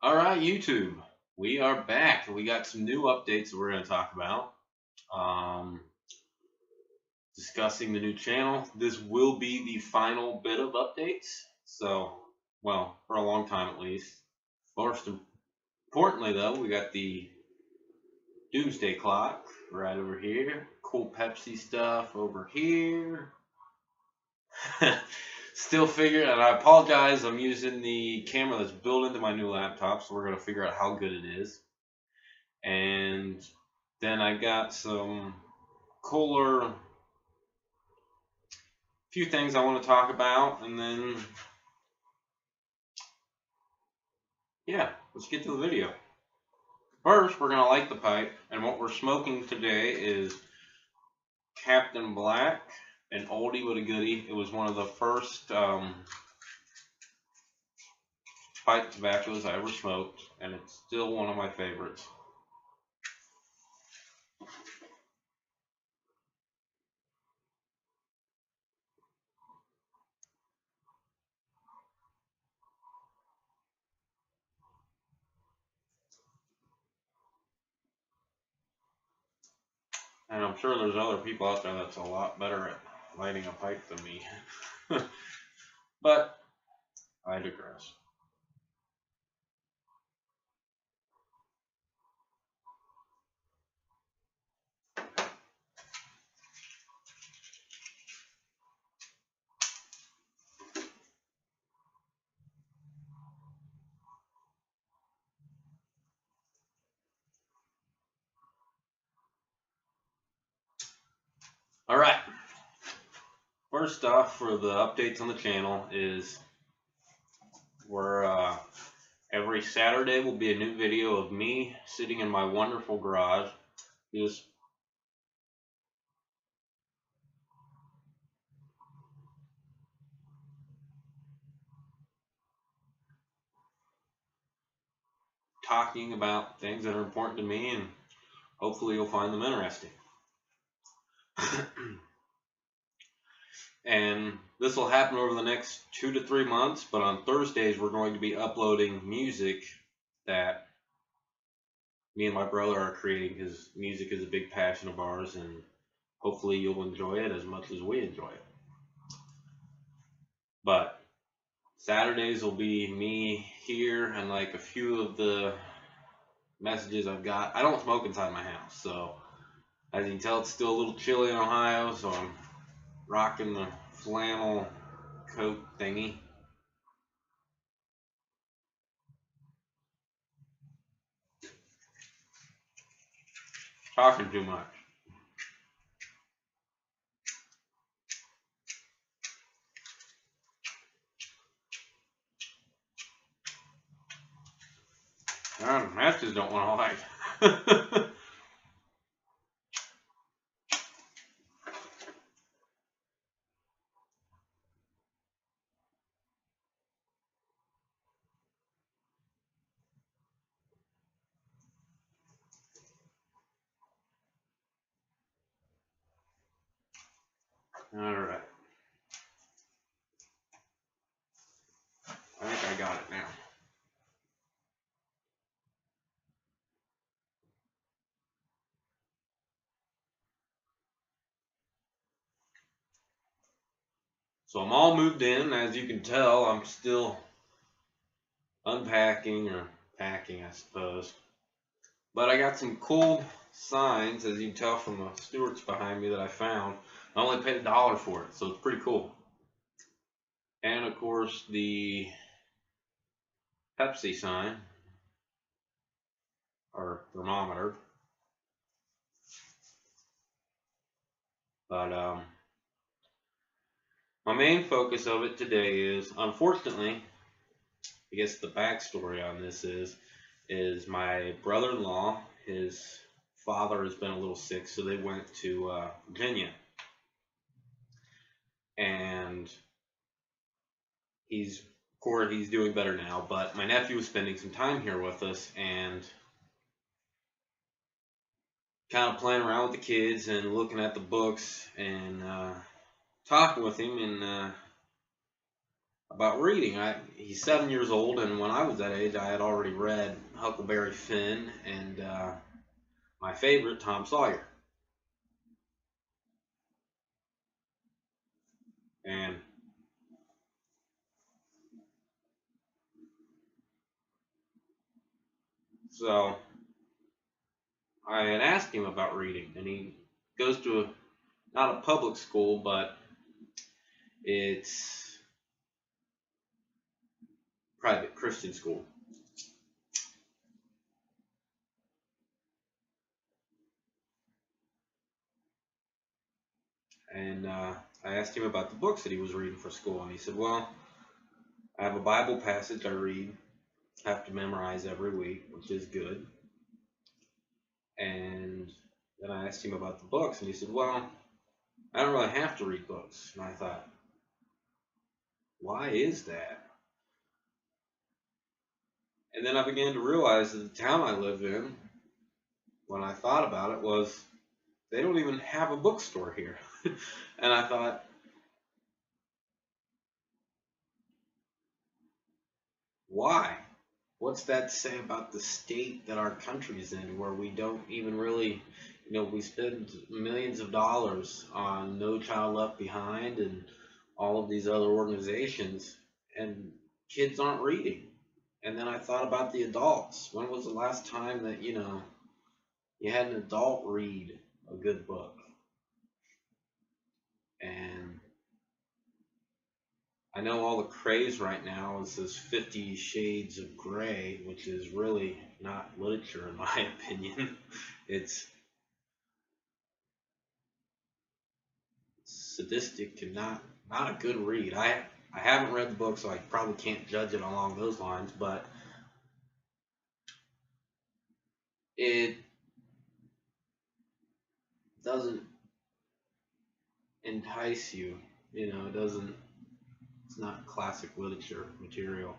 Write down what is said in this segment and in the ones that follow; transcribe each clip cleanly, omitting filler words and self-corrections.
Alright, YouTube, we are back. We got some new updates that we're going to talk about. Um, Discussing the new channel. This will be the final bit of updates. So, well, for a long time at least. Most importantly, though, we got the Doomsday Clock right over here. Cool Pepsi stuff over here. Still figuring, and I apologize, I'm using the camera that's built into my new laptop, so we're going to figure out how good it is. And then I got some cooler, few things I want to talk about, and then, yeah, let's get to the video. First, we're going to light the pipe, and what we're smoking today is Captain Black, an oldie but a goodie. It was one of the first pipe tobaccos I ever smoked, and it's still one of my favorites. And I'm sure there's other people out there that's a lot better at lighting a pipe than me. But I digress. Alright, first off, for the updates on the channel is every Saturday will be a new video of me sitting in my wonderful garage, just talking about things that are important to me, and hopefully you'll find them interesting. And this will happen over the next 2 to 3 months, but on Thursdays we're going to be uploading music that me and my brother are creating, because music is a big passion of ours, and hopefully you'll enjoy it as much as we enjoy it. But Saturdays will be me here, and like a few of the messages I've got. I don't smoke inside my house, so as you can tell, it's still a little chilly in Ohio, so I'm rocking the flannel coat thingy. Talking too much. Matches don't want to light. Alright. I think I got it now. So I'm all moved in. As you can tell, I'm still unpacking, or packing, I suppose. But I got some cool signs, as you can tell from the Stewart's behind me, that I found. I only paid $1 for it, so it's pretty cool. And of course the Pepsi sign, or thermometer. But my main focus of it today is, unfortunately, I guess the backstory on this is my brother-in-law, his father has been a little sick, so they went to Virginia. And he's doing better now, but my nephew was spending some time here with us, and kind of playing around with the kids and looking at the books and talking with him, and about reading. He's 7 years old, and when I was that age, I had already read Huckleberry Finn and my favorite, Tom Sawyer. And so I had asked him about reading, and he goes to not a public school, but it's private Christian school. And I asked him about the books that he was reading for school, and he said, well, I have a Bible passage I read, have to memorize every week, which is good. And then I asked him about the books, and he said, well, I don't really have to read books. And I thought, why is that? And then I began to realize that the town I live in, when I thought about it, was they don't even have a bookstore here. And I thought, why? What's that say about the state that our country's in, where we don't even really, we spend millions of dollars on No Child Left Behind and all of these other organizations, and kids aren't reading. And then I thought about the adults. When was the last time that, you had an adult read a good book? And I know all the craze right now is this 50 Shades of Grey, which is really not literature in my opinion. It's sadistic and not a good read. I haven't read the book, so I probably can't judge it along those lines, but it doesn't entice you. It doesn't. It's not classic literature material.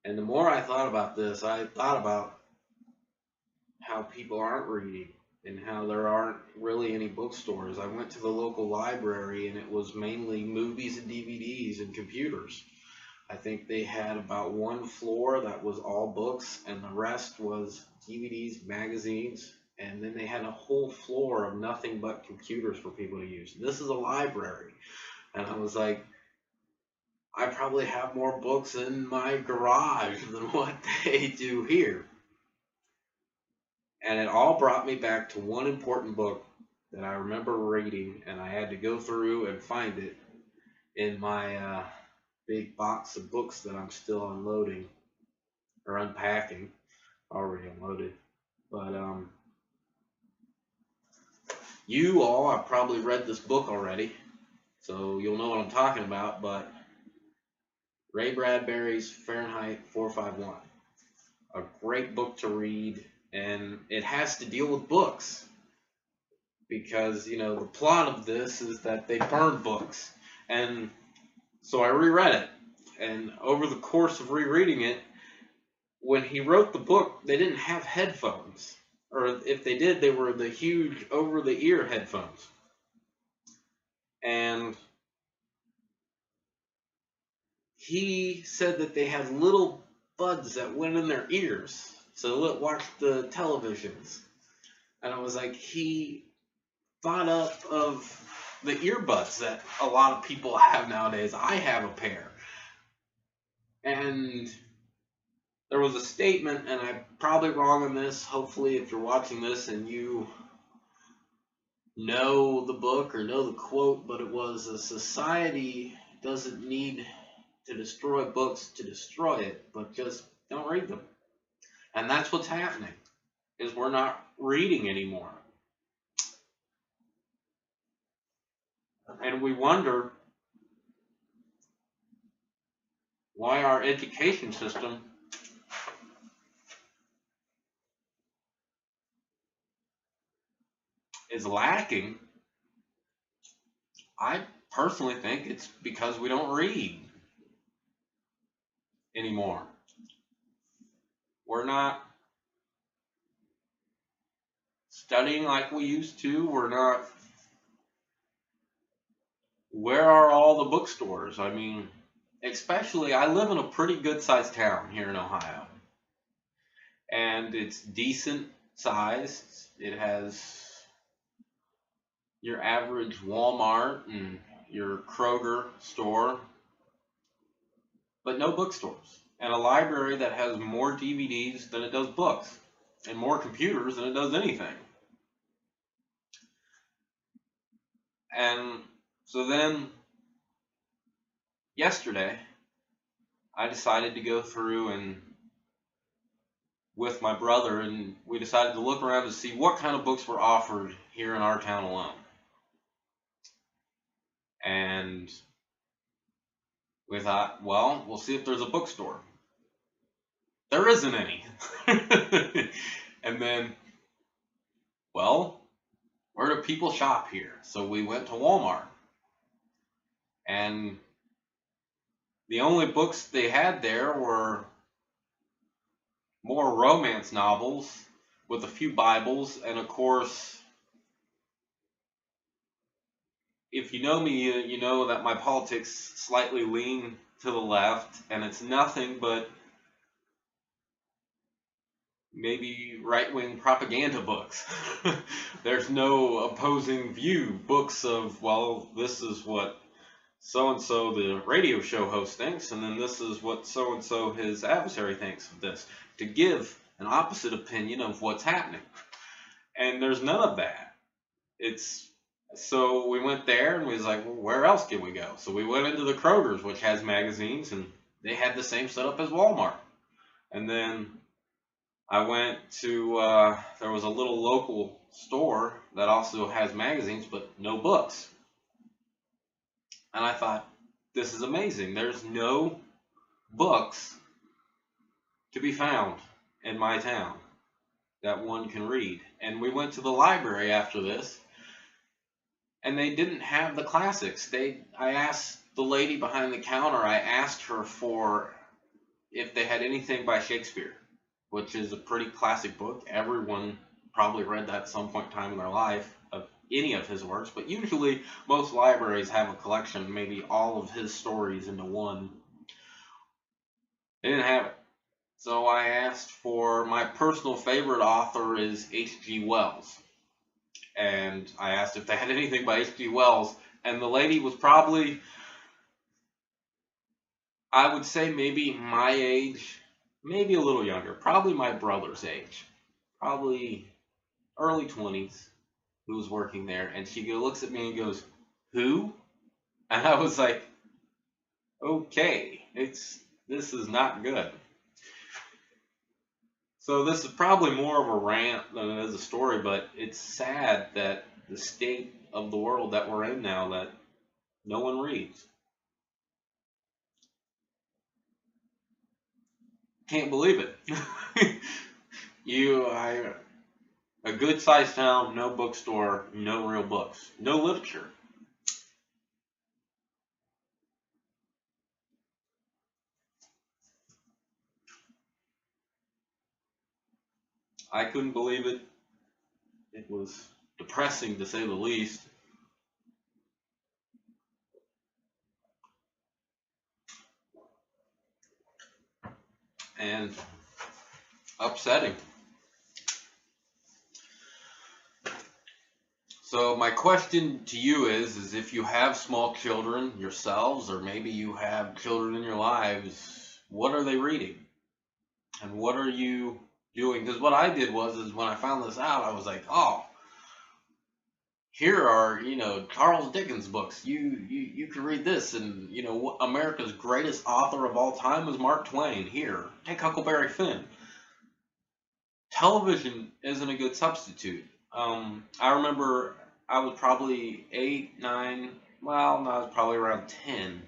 And the more I thought about this, I thought about how people aren't reading and how there aren't really any bookstores. I went to the local library, and it was mainly movies and DVDs and computers. I think they had about one floor that was all books, and the rest was DVDs, magazines, and then they had a whole floor of nothing but computers for people to use. This is a library. And I was like, I probably have more books in my garage than what they do here. And it all brought me back to one important book that I remember reading, and I had to go through and find it in my big box of books that I'm still unloading or unpacking. Already unloaded. But you all have probably read this book already, so you'll know what I'm talking about. But Bradburys Fahrenheit 451, a great book to read, and it has to deal with books because the plot of this is that they burn books. And so I reread it, and over the course of rereading it, when he wrote the book, they didn't have headphones, or if they did, they were the huge over-the-ear headphones. And he said that they had little buds that went in their ears to watch the televisions. And I was like, he thought up of the earbuds that a lot of people have nowadays. I have a pair. And there was a statement, and I'm probably wrong on this. Hopefully, if you're watching this and you know the book or know the quote, but it was, a society doesn't need to destroy books to destroy it, but just don't read them. And that's what's happening, is we're not reading anymore. And we wonder why our education system is lacking. I personally think it's because we don't read anymore. We're not studying like we used to. We're not where are all the bookstores? I mean, especially, I live in a pretty good sized town here in Ohio, and it's decent sized. It has your average Walmart and your Kroger store, but no bookstores. And a library that has more DVDs than it does books, and more computers than it does anything. And so then, yesterday, I decided to go through and with my brother, and we decided to look around to see what kind of books were offered here in our town alone. And we thought, well, we'll see if there's a bookstore. There isn't any. And then, well, where do people shop here? So we went to Walmart. And the only books they had there were more romance novels with a few Bibles, and of course, if you know me, you know that my politics slightly lean to the left, and it's nothing but maybe right-wing propaganda books. There's no opposing view. Books of, well, this is what so-and-so, the radio show host, thinks, and then this is what so-and-so, his adversary, thinks of this, to give an opposite opinion of what's happening. And there's none of that. So we went there, and we was like, well, where else can we go? So we went into the Kroger's, which has magazines, and they had the same setup as Walmart. And then I went to, there was a little local store that also has magazines, but no books. And I thought, this is amazing. There's no books to be found in my town that one can read. And we went to the library after this, and they didn't have the classics. I asked the lady behind the counter, I asked her for if they had anything by Shakespeare, which is a pretty classic book. Everyone probably read that at some point in time in their life, of any of his works, but usually most libraries have a collection, maybe all of his stories into one. They didn't have it. So I asked for, my personal favorite author is H.G. Wells. And I asked if they had anything by H.G. Wells, and the lady was probably, I would say maybe my age, maybe a little younger, probably my brother's age, probably early 20s, who was working there. And she looks at me and goes, who? And I was like, okay, this is not good. So this is probably more of a rant than it is a story, but it's sad that the state of the world that we're in now, that no one reads. Can't believe it. A good-sized town, no bookstore, no real books, no literature. I couldn't believe it. It was depressing, to say the least. And upsetting. So my question to you is if you have small children yourselves, or maybe you have children in your lives, what are they reading? And what are you doing? Because what I did is when I found this out, I was like, oh, here are, Charles Dickens books. You can read this, and America's greatest author of all time is Mark Twain. Here, take Huckleberry Finn. Television isn't a good substitute. I remember I was probably 8, 9, well, no, I was probably around 10.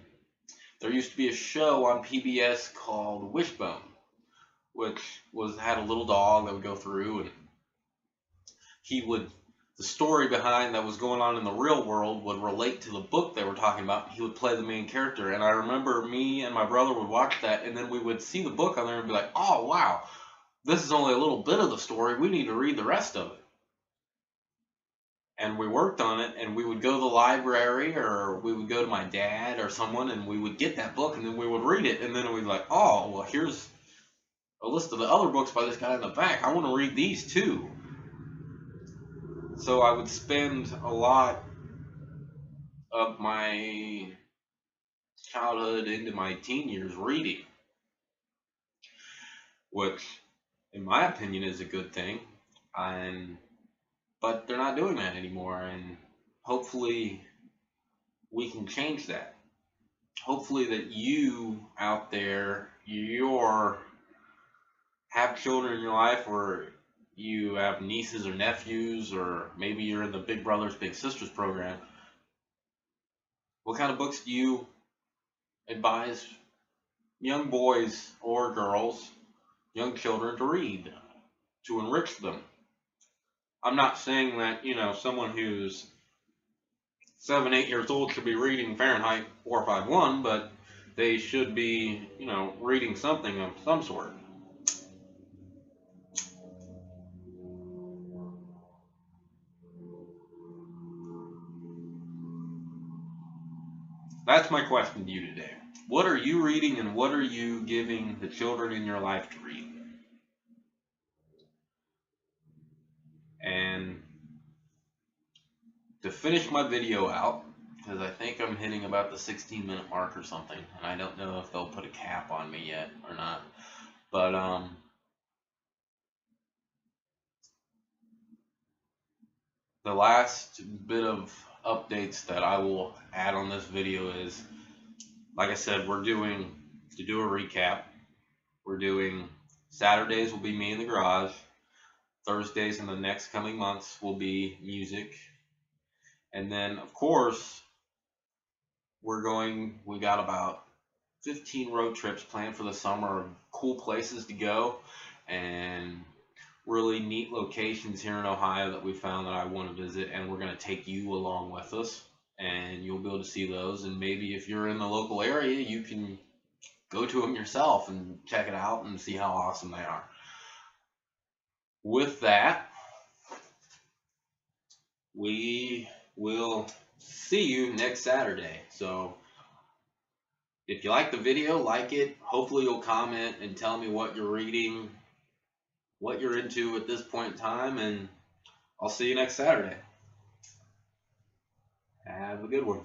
There used to be a show on PBS called Wishbone, which had a little dog that would go through, and the story behind that was going on in the real world would relate to the book they were talking about. He would play the main character. And I remember me and my brother would watch that, and then we would see the book on there and be like, oh, wow, this is only a little bit of the story. We need to read the rest of it. and we worked on it, and we would go to the library, or we would go to my dad or someone, and we would get that book, and then we would read it, and then we'd be like, oh, well, here's a list of the other books by this guy in the back. I want to read these too. So I would spend a lot of my childhood into my teen years reading, which, in my opinion, is a good thing. But they're not doing that anymore, and hopefully we can change that. Hopefully that you out there, have children in your life, or you have nieces or nephews, or maybe you're in the Big Brothers Big Sisters program. What kind of books do you advise young boys or girls, young children, to read to enrich them? I'm not saying that, someone who's 7, 8 years old should be reading Fahrenheit 451, but they should be, reading something of some sort. That's my question to you today. What are you reading, and what are you giving the children in your life to read? And to finish my video out, because I think I'm hitting about the 16-minute mark or something, and I don't know if they'll put a cap on me yet or not, but the last bit of updates that I will add on this video is, like I said, we're doing, to do a recap, we're doing Saturdays will be me in the garage, Thursdays in the next coming months will be music, and then of course we got about 15 road trips planned for the summer of cool places to go and really neat locations here in Ohio that we found that I want to visit, and we're going to take you along with us, and you'll be able to see those. And maybe if you're in the local area, you can go to them yourself and check it out and see how awesome they are. With that, we will see you next Saturday. So if you like the video, like it. Hopefully you'll comment and tell me what you're reading, what you're into at this point in time, and I'll see you next Saturday. Have a good one.